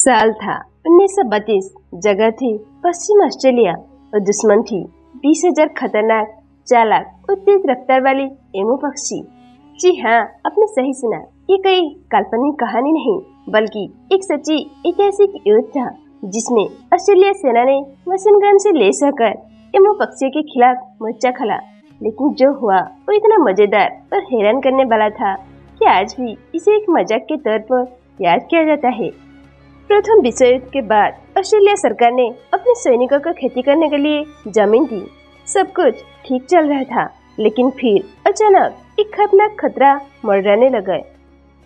साल था 1932। जगह थी पश्चिम ऑस्ट्रेलिया और दुश्मन थी 20,000 खतरनाक, चालाक और तेज रफ्तार वाली एमू पक्षी। जी हाँ, आपने सही सुना। ये कोई काल्पनिक कहानी नहीं बल्कि एक सच्ची ऐतिहासिक युद्ध था जिसमें ऑस्ट्रेलिया सेना ने मशीन गन से लैस होकर एमू पक्षी के खिलाफ मोर्चा खोला। लेकिन जो हुआ वो इतना मजेदार और हैरान करने वाला था कि आज भी इसे एक मजाक के तौर पर याद किया जाता है। प्रथम विश्व युद्ध के बाद ऑस्ट्रेलिया सरकार ने अपने सैनिकों को खेती करने के लिए जमीन दी। सब कुछ ठीक चल रहा था, लेकिन फिर अचानक एक खतरनाक खतरा मंडराने लगा।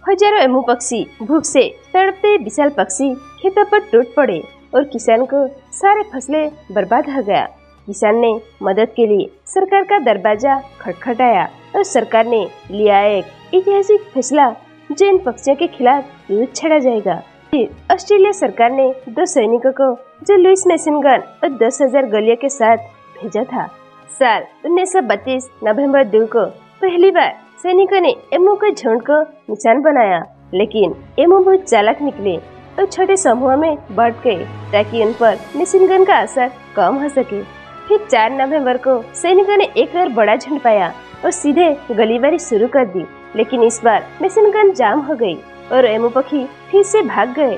हजारों एमू पक्षी, भूख से तड़पते विशाल पक्षी खेतों पर टूट पड़े और किसान को सारे फसलें बर्बाद हो गया। किसान ने मदद के लिए सरकार का दरवाजा खटखटाया और सरकार ने लिया एक ऐतिहासिक फैसला जो इन पक्षियों के खिलाफ युद्ध छेड़ा जाएगा। फिर ऑस्ट्रेलिया सरकार ने 2 सैनिकों को जो लुइस मशीन गन और 10,000 गोलियों के साथ भेजा था। साल 1932 नवंबर 2 को पहली बार सैनिकों ने एमू के झुंड को निशान बनाया, लेकिन एमू बहुत चालाक निकले और छोटे समूहों में बढ़ गए ताकि उन पर मशीन गन का असर कम हो सके। फिर 4 नवंबर को सैनिकों ने एक और बड़ा झुंड पाया और सीधे गोलीबारी शुरू कर दी, लेकिन इस बार मशीन गन जाम हो गई और एमू पक्षी फिर से भाग गए।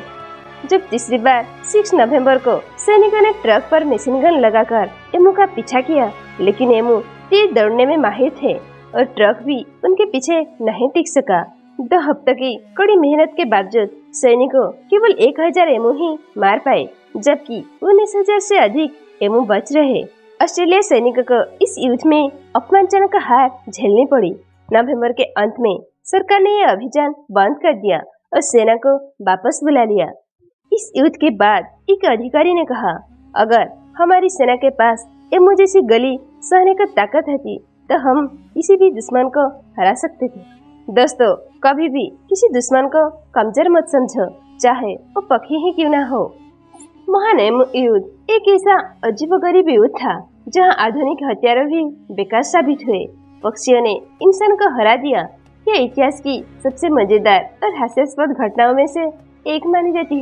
जब तीसरी बार 6 नवंबर को सैनिकों ने ट्रक पर मशीन गन लगाकर एमू का पीछा किया, लेकिन एमू तेज दौड़ने में माहिर थे और ट्रक भी उनके पीछे नहीं टिक सका। 2 हफ्तों की कड़ी मेहनत के बावजूद सैनिकों केवल 1,000 एमू ही मार पाए, जबकि 19,000 से अधिक एमू बच रहे। ऑस्ट्रेलिया सैनिकों को इस युद्ध में अपमानजनक हार झेलनी पड़ी। नवंबर के अंत में सरकार ने यह अभियान बंद कर दिया और सेना को वापस बुला लिया। इस युद्ध के बाद एक अधिकारी ने कहा, अगर हमारी सेना के पास एमू जैसी गली सहने की ताकत होती तो हम किसी भी दुश्मन को हरा सकते थे। दोस्तों, कभी भी किसी दुश्मन को कमजोर मत समझो, चाहे वो पक्षी ही क्यों ना हो। महान एमू युद्ध एक ऐसा अजीबोगरीब युद्ध था जहां आधुनिक हथियारों भी बेकार साबित हुए। पक्षियों ने इंसान को हरा दिया। यह इतिहास की सबसे मजेदार और हास्यास्पद घटनाओं में से एक मानी जाती है।